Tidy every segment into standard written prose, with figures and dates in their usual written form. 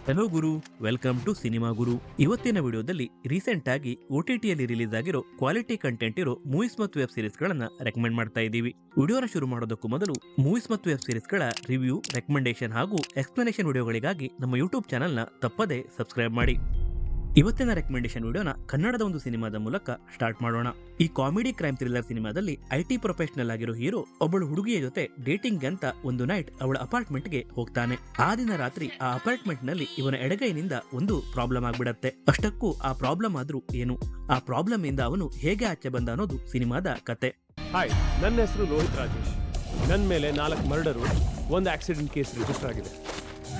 Hello ಗುರು, welcome to cinema ಗುರು. ಇವತ್ತಿನ ವಿಡಿಯೋದಲ್ಲಿ ರೀಸೆಂಟ್ ಆಗಿ OTTಯಲ್ಲಿ ರಿಲೀಸ್ ಆಗಿರೋ ಕ್ವಾಲಿಟಿ ಕಂಟೆಂಟ್ ಇರೋ ಮೂವೀಸ್ ಮತ್ತು ವೆಬ್ ಸೀರೀಸ್ ಗಳನ್ನ ರೆಕಮೆಂಡ್ ಮಾಡ್ತಾ ಇದ್ದೀವಿ. ವಿಡಿಯೋನ ಶುರು ಮಾಡೋದಕ್ಕೂ ಮೊದಲು ಮೂವೀಸ್ ಮತ್ತು ವೆಬ್ ಸೀರೀಸ್ ಗಳ ರಿವ್ಯೂ, ರೆಕಮೆಂಡೇಶನ್ ಹಾಗೂ ಎಕ್ಸ್ಪ್ಲನೇಷನ್ ವಿಡಿಯೋಗಳಿಗಾಗಿ ನಮ್ಮ ಯೂಟ್ಯೂಬ್ ಚಾನಲ್ನ ತಪ್ಪದೇ ಸಬ್ಸ್ಕ್ರೈಬ್ ಮಾಡಿ. ಇವತ್ತಿನ ರೆಕಮೆಂಡೇಶನ್ ವಿಡಿಯೋನ ಕನ್ನಡದ ಒಂದು ಸಿನಿಮಾದ ಮೂಲಕ ಸ್ಟಾರ್ಟ್ ಮಾಡೋಣ. ಈ ಕಾಮಿಡಿ ಕ್ರೈಮ್ ಥ್ರಿಲ್ಲರ್ ಸಿನಿಮಾದಲ್ಲಿ IT ಪ್ರೊಫೆಷನಲ್ ಆಗಿರೋ ಹೀರೋ ಒಬ್ಬಳು ಹುಡುಗಿಯ ಜೊತೆ ಡೇಟಿಂಗ್ ಅಂತ ಒಂದು ನೈಟ್ ಅವಳ ಅಪಾರ್ಟ್ಮೆಂಟ್ಗೆ ಹೋಗ್ತಾನೆ. ಆ ದಿನ ರಾತ್ರಿ ಆ ಅಪಾರ್ಟ್ಮೆಂಟ್ ನಲ್ಲಿ ಇವನ ಎಡಗೈನಿಂದ ಒಂದು ಪ್ರಾಬ್ಲಮ್ ಆಗ್ಬಿಡತ್ತೆ. ಅಷ್ಟಕ್ಕೂ ಆ ಪ್ರಾಬ್ಲಮ್ ಆದ್ರೂ ಏನು, ಆ ಪ್ರಾಬ್ಲಮ್ ಇಂದ ಅವನು ಹೇಗೆ ಆಚೆ ಬಂದ ಅನ್ನೋದು ಸಿನಿಮಾದ ಕತೆ. ಹಾಯ್, ನನ್ನ ಹೆಸರು ರೋಹಿತ್ ರಾಜೇಶ್. ನನ್ನ ಮೇಲೆ 4 ಮರ್ಡರು, 1 ಆಕ್ಸಿಡೆಂಟ್ ಕೇಸ್ ರಿಜಿಸ್ಟರ್ ಆಗಿದೆ.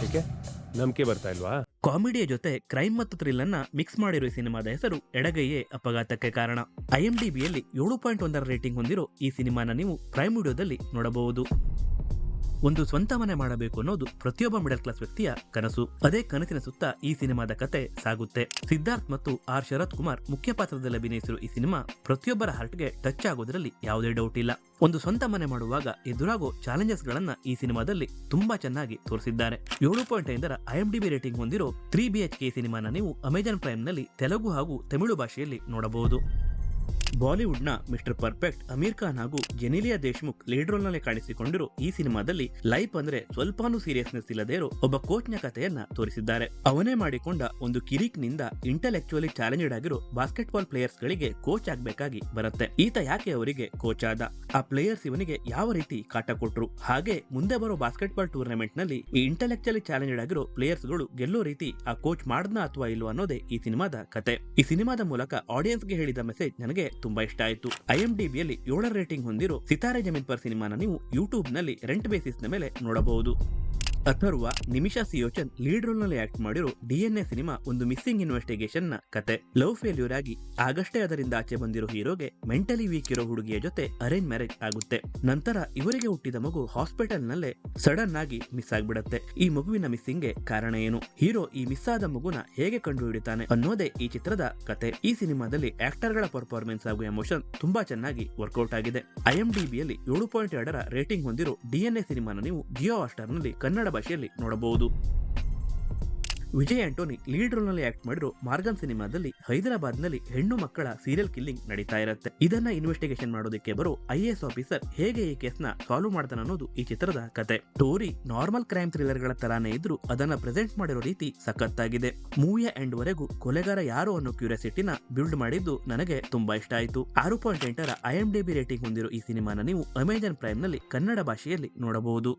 ಏಕೆ ನಂಬಿಕೆ ಬರ್ತಾ ಇಲ್ವಾ? ಕಾಮಿಡಿಯ ಜೊತೆ ಕ್ರೈಮ್ ಮತ್ತು ಥ್ರಿಲ್ ಅನ್ನ ಮಿಕ್ಸ್ ಮಾಡಿರೋ ಈ ಸಿನಿಮಾದ ಹೆಸರು ಎಡಗೈಯೇ ಅಪಘಾತಕ್ಕೆ ಕಾರಣ. IMDbಯಲ್ಲಿ 7.1 ರೇಟಿಂಗ್ ಹೊಂದಿರೋ ಈ ಸಿನಿಮಾನ ನೀವು ಪ್ರೈಮ್ ವಿಡಿಯೋದಲ್ಲಿ ನೋಡಬಹುದು. ಒಂದು ಸ್ವಂತ ಮನೆ ಮಾಡಬೇಕು ಅನ್ನೋದು ಪ್ರತಿಯೊಬ್ಬ ಮಿಡಲ್ ಕ್ಲಾಸ್ ವ್ಯಕ್ತಿಯ ಕನಸು. ಅದೇ ಕನಸಿನ ಸುತ್ತ ಈ ಸಿನಿಮಾದ ಕತೆ ಸಾಗುತ್ತೆ. ಸಿದ್ಧಾರ್ಥ್ ಮತ್ತು R. ಶರತ್ ಕುಮಾರ್ ಮುಖ್ಯ ಪಾತ್ರದಲ್ಲಿ ಅಭಿನಯಿಸಿರೋ ಈ ಸಿನಿಮಾ ಪ್ರತಿಯೊಬ್ಬರ ಹಾರ್ಟ್ಗೆ ಟಚ್ ಆಗೋದ್ರಲ್ಲಿ ಯಾವುದೇ ಡೌಟ್ ಇಲ್ಲ. ಒಂದು ಸ್ವಂತ ಮನೆ ಮಾಡುವಾಗ ಎದುರಾಗೋ ಚಾಲೆಂಜಸ್ ಗಳನ್ನ ಈ ಸಿನಿಮಾದಲ್ಲಿ ತುಂಬಾ ಚೆನ್ನಾಗಿ ತೋರಿಸಿದ್ದಾರೆ. 7.5 IMDb ರೇಟಿಂಗ್ ಹೊಂದಿರೋ 3 BHK ಸಿನಿಮಾನ ನೀವು ಅಮೆಜಾನ್ ಪ್ರೈಮ್ ನಲ್ಲಿ ತೆಲುಗು ಹಾಗೂ ತಮಿಳು ಭಾಷೆಯಲ್ಲಿ ನೋಡಬಹುದು. ಬಾಲಿವುಡ್ ನ ಮಿಸ್ಟರ್ ಪರ್ಫೆಕ್ಟ್ ಅಮೀರ್ ಖಾನ್ ಹಾಗೂ ಜೆನಿಲಿಯಾ ದೇಶ್ಮುಖ್ ಲೀಡ್ ರೋಲ್ ನಲ್ಲಿ ಕಾಣಿಸಿಕೊಂಡಿರೋ ಈ ಸಿನಿಮಾದಲ್ಲಿ ಲೈಫ್ ಅಂದ್ರೆ ಸ್ವಲ್ಪಾನು ಸೀರಿಯಸ್ನೆಸ್ ಇಲ್ಲದೇ ಇರೋ ಒಬ್ಬ ಕೋಚ್ ನ ಕಥೆಯನ್ನ ತೋರಿಸಿದ್ದಾರೆ. ಅವನೇ ಮಾಡಿಕೊಂಡ ಒಂದು ಕಿರಿಕ್ ನಿಂದ ಇಂಟೆಲೆಕ್ಚುಯಲಿ ಚಾಲೆಂಜ್ಡ್ ಆಗಿರೋ ಬಾಸ್ಕೆಟ್ಬಾಲ್ ಪ್ಲೇಯರ್ಸ್ ಗಳಿಗೆ ಕೋಚ್ ಆಗ್ಬೇಕಾಗಿ ಬರುತ್ತೆ. ಈತ ಯಾಕೆ ಅವರಿಗೆ ಕೋಚ್ ಆದ, ಆ ಪ್ಲೇಯರ್ಸ್ ಇವನಿಗೆ ಯಾವ ರೀತಿ ಕಾಟ ಕೊಟ್ರು, ಹಾಗೆ ಮುಂದೆ ಬರೋ ಬಾಸ್ಕೆಟ್ಬಾಲ್ ಟೂರ್ನಮೆಂಟ್ ನಲ್ಲಿ ಈ ಇಂಟೆಲೆಕ್ಚುಯಲಿ ಚಾಲೆಂಜ್ಡ್ ಆಗಿರೋ ಪ್ಲೇಯರ್ಸ್ ಗಳು ಗೆಲ್ಲೋ ರೀತಿ ಆ ಕೋಚ್ ಮಾಡ್ದಾ ಅಥವಾ ಇಲ್ವೋ ಅನ್ನೋದೇ ಈ ಸಿನಿಮಾದ ಕತೆ. ಈ ಸಿನಿಮಾದ ಮೂಲಕ ಆಡಿಯನ್ಸ್ ಗೆ ಹೇಳಿದ ಮೆಸೇಜ್ ನನಗೆ ತುಂಬಾ ಇಷ್ಟ ಆಯ್ತು. IMDbಯಲ್ಲಿ 7 ರೇಟಿಂಗ್ ಹೊಂದಿರೋ ಸಿತಾರೆ ಜಮೀನ್ ಪರ್ ಸಿನಿಮಾನ ನೀವು ಯೂಟ್ಯೂಬ್ ನಲ್ಲಿ ರೆಂಟ್ ಬೇಸಿಸ್ ನ ಮೇಲೆ ನೋಡಬಹುದು. ಅಥರ್ವ, ನಿಮಿಷಾ ಸಿಯೋಚನ್ ಲೀಡ್ ರೋಲ್ ನಲ್ಲಿ ಆಕ್ಟ್ ಮಾಡಿರೋ DNA ಸಿನಿಮಾ ಒಂದು ಮಿಸ್ಸಿಂಗ್ ಇನ್ವೆಸ್ಟಿಗೇಷನ್ ನ ಕತೆ. ಲವ್ ಫೇಲ್ಯೂರ್ ಆಗಿ ಆಗಷ್ಟೇ ಅದರಿಂದ ಆಚೆ ಬಂದಿರೋ ಹೀರೋಗೆ ಮೆಂಟಲಿ ವೀಕ್ ಇರೋ ಹುಡುಗಿಯ ಜೊತೆ ಅರೇಂಜ್ ಮ್ಯಾರೇಜ್ ಆಗುತ್ತೆ. ನಂತರ ಇವರಿಗೆ ಹುಟ್ಟಿದ ಮಗು ಹಾಸ್ಪಿಟಲ್ ನಲ್ಲೇ ಸಡನ್ ಆಗಿ ಮಿಸ್ ಆಗ್ಬಿಡತ್ತೆ. ಈ ಮಗುವಿನ ಮಿಸ್ಸಿಂಗ್ ಗೆ ಕಾರಣ ಏನು, ಹೀರೋ ಈ ಮಿಸ್ ಆದ ಮಗುನ ಹೇಗೆ ಕಂಡು ಹಿಡಿತಾನೆ ಅನ್ನೋದೇ ಈ ಚಿತ್ರದ ಕತೆ. ಈ ಸಿನಿಮಾದಲ್ಲಿ ಆಕ್ಟರ್ ಗಳ ಪರ್ಫಾರ್ಮೆನ್ಸ್ ಹಾಗೂ ಎಮೋಷನ್ ತುಂಬಾ ಚೆನ್ನಾಗಿ ವರ್ಕೌಟ್ ಆಗಿದೆ. IMDbಯಲ್ಲಿ 7.2 ರೇಟಿಂಗ್ ಹೊಂದಿರೋ DNA ಸಿನಿಮಾನ ನೀವು ಜಿಯೋ ಹಾಟ್‌ಸ್ಟಾರ್ ನಲ್ಲಿ ಕನ್ನಡ ಭಾಷೆಯಲ್ಲಿ ನೋಡಬಹುದು. ವಿಜಯ್ ಆಂಟೋನಿ ಲೀಡ್ ರೋಲ್ ನಲ್ಲಿ ಆಕ್ಟ್ ಮಾಡಿರೋ ಮಾರ್ಗನ್ ಸಿನಿಮಾದಲ್ಲಿ ಹೈದರಾಬಾದ್ ನಲ್ಲಿ ಹೆಣ್ಣು ಮಕ್ಕಳ ಸೀರಿಯಲ್ ಕಿಲ್ಲಿಂಗ್ ನಡೀತಾ ಇರುತ್ತೆ. ಇದನ್ನ ಇನ್ವೆಸ್ಟಿಗೇಷನ್ ಮಾಡೋದಕ್ಕೆ ಬರೋ IAS ಆಫೀಸರ್ ಹೇಗೆ ಈ ಕೇಸ್ ನ ಸಾಲ್ವ್ ಮಾಡ್ತಾನೆ ಅನ್ನೋದು ಈ ಚಿತ್ರದ ಕತೆ. ಸ್ಟೋರಿ ನಾರ್ಮಲ್ ಕ್ರೈಮ್ ಥ್ರಿಲ್ಲರ್ ಗಳ ತರಾನೇ ಇದ್ರು ಅದನ್ನ ಪ್ರೆಸೆಂಟ್ ಮಾಡಿರೋ ರೀತಿ ಸಖತ್ತಾಗಿದೆ. ಮೂವಿಯ ಎಂಡ್ ವರೆಗೂ ಕೊಲೆಗಾರ ಯಾರು ಅನ್ನೋ ಕ್ಯೂರಿಯಾಸಿಟಿನ ಬಿಲ್ಡ್ ಮಾಡಿದ್ದು ನನಗೆ ತುಂಬಾ ಇಷ್ಟ ಆಯ್ತು. 6.8 IMDb ರೇಟಿಂಗ್ ಹೊಂದಿರೋ ಈ ಸಿನಿಮಾನ ನೀವು ಅಮೆಜಾನ್ ಪ್ರೈಮ್ ನಲ್ಲಿ ಕನ್ನಡ ಭಾಷೆಯಲ್ಲಿ ನೋಡಬಹುದು.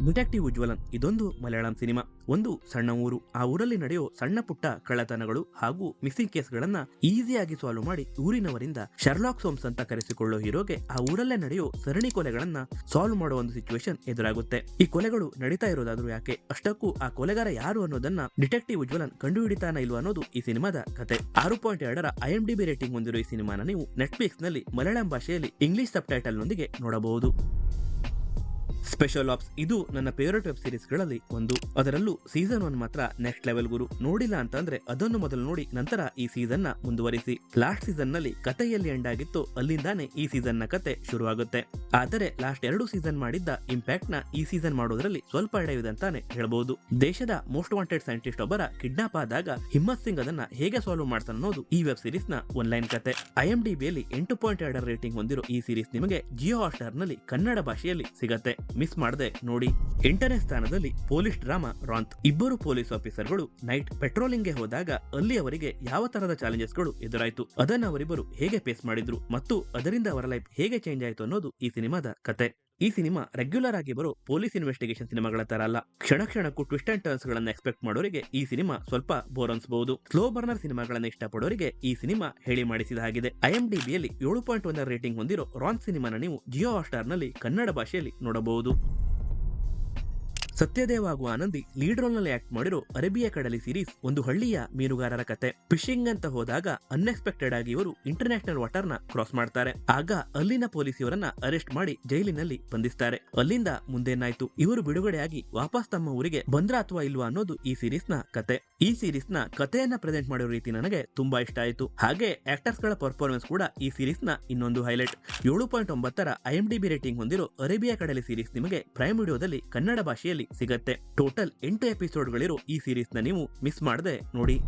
ಡಿಟೆಕ್ಟಿವ್ ಉಜ್ವಲನ್ ಇದೊಂದು ಮಲಯಾಳಂ ಸಿನಿಮಾ. ಒಂದು ಸಣ್ಣ ಊರು, ಆ ಊರಲ್ಲಿ ನಡೆಯೋ ಸಣ್ಣ ಪುಟ್ಟ ಕಳ್ಳತನಗಳು ಹಾಗೂ ಮಿಸ್ಸಿಂಗ್ ಕೇಸ್ಗಳನ್ನ ಈಸಿಯಾಗಿ ಸಾಲ್ವ್ ಮಾಡಿ ಊರಿನವರಿಂದ ಶರ್ಲಾಕ್ ಹೋಮ್ಸ್ ಅಂತ ಕರೆಸಿಕೊಳ್ಳೋ ಹೀರೋಗೆ ಆ ಊರಲ್ಲೇ ನಡೆಯೋ ಸರಣಿ ಕೊಲೆಗಳನ್ನ ಸಾಲ್ವ್ ಮಾಡೋ ಒಂದು ಸಿಚುವೇಶನ್ ಎದುರಾಗುತ್ತೆ. ಈ ಕೊಲೆಗಳು ನಡೀತಾ ಇರೋದಾದ್ರೂ ಯಾಕೆ, ಅಷ್ಟಕ್ಕೂ ಆ ಕೊಲೆಗಾರ ಯಾರು ಅನ್ನೋದನ್ನ ಡಿಟೆಕ್ಟಿವ್ ಉಜ್ವಲನ್ ಕಂಡು ಹಿಡಿತಾನ ಇಲ್ವಾ ಅನ್ನೋದು ಈ ಸಿನಿಮಾದ ಕತೆ. 6.2 IMDb ರೇಟಿಂಗ್ ಹೊಂದಿರೋ ಈ ಸಿನಿಮಾನ ನೀವು ನೆಟ್ಫ್ಲಿಕ್ಸ್ ನಲ್ಲಿ ಮಲಯಾಳಂ ಭಾಷೆಯಲ್ಲಿ ಇಂಗ್ಲಿಷ್ ಸಬ್ ಟೈಟಲ್ ನೊಂದಿಗೆ ನೋಡಬಹುದು. ಸ್ಪೆಷಲ್ ಆಪ್ಸ್ ಇದು ನನ್ನ ಫೇವರೇಟ್ ವೆಬ್ ಸೀರೀಸ್ ಗಳಲ್ಲಿ ಒಂದು. ಅದರಲ್ಲೂ ಸೀಸನ್ 1 ಮಾತ್ರ ನೆಕ್ಸ್ಟ್ ಲೆವೆಲ್ ಗುರು. ನೋಡಿಲ್ಲ ಅಂತಂದ್ರೆ ಅದನ್ನು ಮೊದಲು ನೋಡಿ ನಂತರ ಈ ಸೀಸನ್ ನ ಮುಂದುವರಿಸಿ. ಲಾಸ್ಟ್ ಸೀಸನ್ ನಲ್ಲಿ ಕಥೆಯಲ್ಲಿ ಎಂಡ್ ಆಗಿತ್ತು, ಅಲ್ಲಿಂದಾನೇ ಈ ಸೀಸನ್ ನ ಕತೆ ಶುರುವಾಗುತ್ತೆ. ಆದರೆ ಲಾಸ್ಟ್ 2 ಸೀಸನ್ ಮಾಡಿದ್ದ ಇಂಪ್ಯಾಕ್ಟ್ ನ ಈ ಸೀಸನ್ ಮಾಡೋದ್ರಲ್ಲಿ ಸ್ವಲ್ಪ ಎಡೆಯಿದೆ ಅಂತಾನೆ ಹೇಳ್ಬಹುದು. ದೇಶದ ಮೋಸ್ಟ್ ವಾಂಟೆಡ್ ಸೈಂಟಿಸ್ಟ್ ಒಬ್ಬರ ಕಿಡ್ನಾಪ್ ಆದಾಗ ಹಿಮ್ಮತ್ ಸಿಂಗ್ ಅದನ್ನ ಹೇಗೆ ಸಾಲ್ವ್ ಮಾಡ್ತಾನೆ ಅನ್ನೋದು ಈ ವೆಬ್ ಸೀರೀಸ್ ನ ಒನ್ಲೈನ್ ಕತೆ. IMDbಯಲ್ಲಿ 8.2 ರೇಟಿಂಗ್ ಹೊಂದಿರೋ ಈ ಸೀರೀಸ್ ನಿಮಗೆ ಜಿಯೋ ಹಾಟ್‌ಸ್ಟಾರ್ ನಲ್ಲಿ ಕನ್ನಡ ಭಾಷೆಯಲ್ಲಿ ಸಿಗತ್ತೆ. ಮಿಸ್ ಮಾಡದೆ ನೋಡಿ. 8ನೇ ಸ್ಥಾನದಲ್ಲಿ ಪೊಲೀಸ್ ಡ್ರಾಮಾ ರಾಂತ್. ಇಬ್ಬರು ಪೊಲೀಸ್ ಆಫೀಸರ್ಗಳು ನೈಟ್ ಪೆಟ್ರೋಲಿಂಗ್ ಗೆ ಹೋದಾಗ ಅಲ್ಲಿ ಅವರಿಗೆ ಯಾವ ತರಹದ ಚಾಲೆಂಜಸ್ ಗಳು ಎದುರಾಯ್ತು, ಅದನ್ನ ಅವರಿಬ್ಬರು ಹೇಗೆ ಫೇಸ್ ಮಾಡಿದ್ರು ಮತ್ತು ಅದರಿಂದ ಅವರ ಲೈಫ್ ಹೇಗೆ ಚೇಂಜ್ ಆಯ್ತು ಅನ್ನೋದು ಈ ಸಿನಿಮಾದ ಕತೆ. ಈ ಸಿನಿಮಾ ರೆಗ್ಯುಲರ್ ಆಗಿ ಬರೋ ಪೊಲೀಸ್ ಇನ್ವೆಸ್ಟಿಗೇಷನ್ ಸಿನಿಮಾಗಳ ತರ ಅಲ್ಲ. ಕ್ಷಣ ಕ್ಷಣಕ್ಕೂ ಟ್ವಿಸ್ಟ್ ಅಂಡ್ ಟರ್ನ್ಸ್ ಗಳನ್ನ ಎಕ್ಸ್ಪೆಕ್ಟ್ ಮಾಡೋರಿಗೆ ಈ ಸಿನಿಮಾ ಸ್ವಲ್ಪ ಬೋರ್ ಅನ್ಸಬಹುದು. ಸ್ಲೋ ಬರ್ನರ್ ಸಿನಿಮಾಗಳನ್ನ ಇಷ್ಟಪಡೋರಿಗೆ ಈ ಸಿನಿಮಾ ಹೇಳಿ ಮಾಡಿಸಿದ ಹಾಗಿದೆ. IMDbಯಲ್ಲಿ 7.1 ರೇಟಿಂಗ್ ಹೊಂದಿರೋ ರಾಂತ್ ಸಿನಿಮಾನ ನೀವು ಜಿಯೋ ಹಾಟ್‌ಸ್ಟಾರ್ ನಲ್ಲಿ ಕನ್ನಡ ಭಾಷೆಯಲ್ಲಿ ನೋಡಬಹುದು. ಸತ್ಯದೇವ್ ಹಾಗೂ ಆನಂದಿ ಲೀಡ್ ರೋಲ್ ನಲ್ಲಿ ಆಕ್ಟ್ ಮಾಡಿರೋ ಅರೇಬಿಯಾ ಕಡಲಿ ಸೀರೀಸ್ ಒಂದು ಹಳ್ಳಿಯ ಮೀನುಗಾರರ ಕತೆ. ಫಿಶಿಂಗ್ ಅಂತ ಹೋದಾಗ ಅನ್ಎಕ್ಸ್ಪೆಕ್ಟೆಡ್ ಆಗಿ ಇವರು ಇಂಟರ್ನ್ಯಾಷನಲ್ ವಾಟರ್ ನ ಕ್ರಾಸ್ ಮಾಡ್ತಾರೆ. ಆಗ ಅಲ್ಲಿನ ಪೊಲೀಸ್ ಇವರನ್ನ ಅರೆಸ್ಟ್ ಮಾಡಿ ಜೈಲಿನಲ್ಲಿ ಬಂಧಿಸ್ತಾರೆ. ಅಲ್ಲಿಂದ ಮುಂದೇನಾಯ್ತು, ಇವರು ಬಿಡುಗಡೆಯಾಗಿ ವಾಪಸ್ ತಮ್ಮ ಊರಿಗೆ ಬಂದ್ರ ಅಥವಾ ಇಲ್ವಾ ಅನ್ನೋದು ಈ ಸೀರೀಸ್ ನ ಕತೆ. ಈ ಸೀರೀಸ್ ನ ಕಥೆಯನ್ನ ಪ್ರೆಸೆಂಟ್ ಮಾಡಿರೋ ರೀತಿ ನನಗೆ ತುಂಬಾ ಇಷ್ಟ ಆಯ್ತು. ಹಾಗೆ ಆಕ್ಟರ್ಸ್ ಗಳ ಪರ್ಫಾರ್ಮೆನ್ಸ್ ಕೂಡ ಈ ಸೀರೀಸ್ ನ ಇನ್ನೊಂದು ಹೈಲೈಟ್. 7.9 IMDb ರೇಟಿಂಗ್ ಹೊಂದಿರೋ ಅರೇಬಿಯಾ ಕಡಲಿ ಸೀರೀಸ್ ನಿಮಗೆ ಪ್ರೈಮ್ ವಿಡಿಯೋದಲ್ಲಿ ಕನ್ನಡ ಭಾಷೆಯಲ್ಲಿ ನಲ್ಲಿ ಸಿಗತ್ತೆ. ಟೋಟಲ್ 8 ಎಪಿಸೋಡ್ಗಳಿರೋ ಈ ಸೀರೀಸ್ ನ ನೀವು ಮಿಸ್ ಮಾಡದೆ ನೋಡಿ.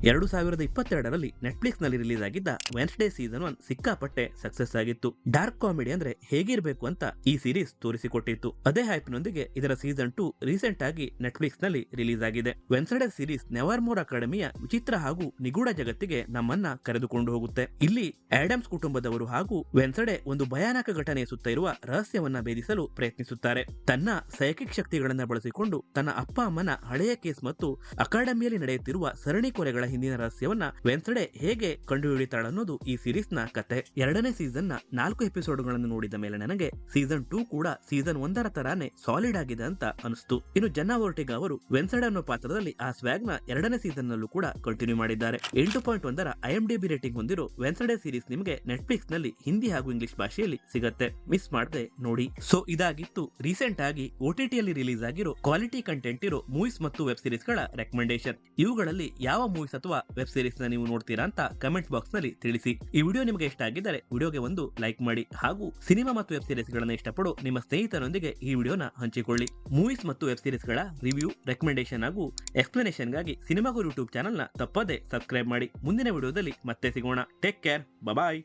2022ರಲ್ಲಿ ನೆಟ್ಫ್ಲಿಕ್ಸ್ ನಲ್ಲಿ ರಿಲೀಸ್ ಆಗಿದ್ದ ವೆನ್ಸ್ಡೇ ಸೀಸನ್ 1 ಸಿಕ್ಕಾಪಟ್ಟೆ ಸಕ್ಸಸ್ ಆಗಿತ್ತು. ಡಾರ್ಕ್ ಕಾಮಿಡಿ ಅಂದ್ರೆ ಹೇಗಿರ್ಬೇಕು ಅಂತ ಈ ಸೀರೀಸ್ ತೋರಿಸಿಕೊಟ್ಟಿತ್ತು. ಅದೇ ಹೈಪ್ನೊಂದಿಗೆ ಇದರ ಸೀಸನ್ 2 ರೀಸೆಂಟ್ ಆಗಿ ನೆಟ್ಫ್ಲಿಕ್ಸ್ ನಲ್ಲಿ ರಿಲೀಸ್ ಆಗಿದೆ. ವೆನ್ಸ್ಡೇ ಸೀರೀಸ್ ನೆವರ್ಮೋರ್ ಅಕಾಡೆಮಿಯ ವಿಚಿತ್ರ ಹಾಗೂ ನಿಗೂಢ ಜಗತ್ತಿಗೆ ನಮ್ಮನ್ನ ಕರೆದುಕೊಂಡು ಹೋಗುತ್ತೆ. ಇಲ್ಲಿ ಆಡಮ್ಸ್ ಕುಟುಂಬದವರು ಹಾಗೂ ವೆನ್ಸ್ಡೇ ಒಂದು ಭಯಾನಕ ಘಟನೆಯ ಸುತ್ತ ಇರುವ ರಹಸ್ಯವನ್ನ ಭೇದಿಸಲು ಪ್ರಯತ್ನಿಸುತ್ತಾರೆ. ತನ್ನ ಸೈಕಿಕ್ ಶಕ್ತಿಗಳನ್ನ ಬಳಸಿಕೊಂಡು ತನ್ನ ಅಪ್ಪ ಅಮ್ಮನ ಹಳೆಯ ಕೇಸ್ ಮತ್ತು ಅಕಾಡೆಮಿಯಲ್ಲಿ ನಡೆಯುತ್ತಿರುವ ಸರಣಿ ಕೊಲೆಗಳ ಹಿಂದಿನ ರಹಸ್ಯವನ್ನ ವೆನ್ಸ್ಡೇ ಹೇಗೆ ಕಂಡುಹಿಡಿತಾಳನ್ನೋದು ಈ ಸೀರೀಸ್ ನ ಕತೆ. 2ನೇ ಸೀಸನ್ ನ 4 ಎಪಿಸೋಡ್ಗಳನ್ನು ನೋಡಿದ ಮೇಲೆ ನನಗೆ ಸೀಸನ್ 2 ಕೂಡ ಸೀಸನ್ 1ರ ತರಾನೇ ಸಾಲಿಡ್ ಆಗಿದೆ ಅಂತ ಅನಿಸ್ತು. ಇನ್ನು ಜೆನ್ನಾ ಒರ್ಟೆಗಾ ಅವರು ವೆನ್ಸ್ಡೇ ಅನ್ನೋ ಪಾತ್ರದಲ್ಲಿ ಆ ಸ್ವ್ಯಾಗ್ ನ 2ನೇ ಸೀಸನ್ ನಲ್ಲೂ ಕೂಡ ಕಂಟಿನ್ಯೂ ಮಾಡಿದ್ದಾರೆ. 8.1ರ IMDb ರೇಟಿಂಗ್ ಹೊಂದಿರೋ ವೆನ್ಸ್ಡೇ ಸೀರೀಸ್ ನಿಮಗೆ ನೆಟ್ಫ್ಲಿಕ್ಸ್ ನಲ್ಲಿ ಹಿಂದಿ ಹಾಗೂ ಇಂಗ್ಲಿಷ್ ಭಾಷೆಯಲ್ಲಿ ಸಿಗತ್ತೆ. ಮಿಸ್ ಮಾಡದೆ ನೋಡಿ. ಸೊ ಇದಾಗಿತ್ತು ರೀಸೆಂಟ್ ಆಗಿ OTT ಯಲ್ಲಿ ರಿಲೀಸ್ ಆಗಿರೋ ಕ್ವಾಲಿಟಿ ಕಂಟೆಂಟ್ ಇರೋ ಮೂವೀಸ್ ಮತ್ತು ವೆಬ್ ಸೀರೀಸ್ ಗಳ ರೆಕಮೆಂಡೇಶನ್. ಇವುಗಳಲ್ಲಿ ಯಾವ ಮೂವೀಸ್ ಅಥವಾ ವೆಬ್ ಸೀರೀಸ್ ನ ನೀವು ನೋಡ್ತೀರಾ ಅಂತ ಕಮೆಂಟ್ ಬಾಕ್ಸ್ ನಲ್ಲಿ ತಿಳಿಸಿ. ಈ ವಿಡಿಯೋ ನಿಮಗೆ ಇಷ್ಟ ಆಗಿದ್ದರೆ ವಿಡಿಯೋಗೆ ಒಂದು ಲೈಕ್ ಮಾಡಿ ಹಾಗೂ ಸಿನಿಮಾ ಮತ್ತು ವೆಬ್ ಸೀರೀಸ್ ಗಳನ್ನ ಇಷ್ಟಪಡೋ ನಿಮ್ಮ ಸ್ನೇಹಿತರೊಂದಿಗೆ ಈ ವಿಡಿಯೋನ ಹಂಚಿಕೊಳ್ಳಿ. ಮೂವೀಸ್ ಮತ್ತು ವೆಬ್ ಸೀರೀಸ್ ಗಳ ರಿವ್ಯೂ, ರೆಕಮೆಂಡೇಶನ್ ಹಾಗೂ ಎಕ್ಸ್ಪ್ಲನೇಷನ್ ಗಾಗಿ ಸಿನಿಮಾಗೋ ಯೂಟ್ಯೂಬ್ ಚಾನಲ್ ನ ತಪ್ಪದೆ ಸಬ್ಸ್ಕ್ರೈಬ್ ಮಾಡಿ. ಮುಂದಿನ ವಿಡಿಯೋದಲ್ಲಿ ಮತ್ತೆ ಸಿಗೋಣ. ಟೇಕ್ ಕೇರ್, ಬಾಯ್.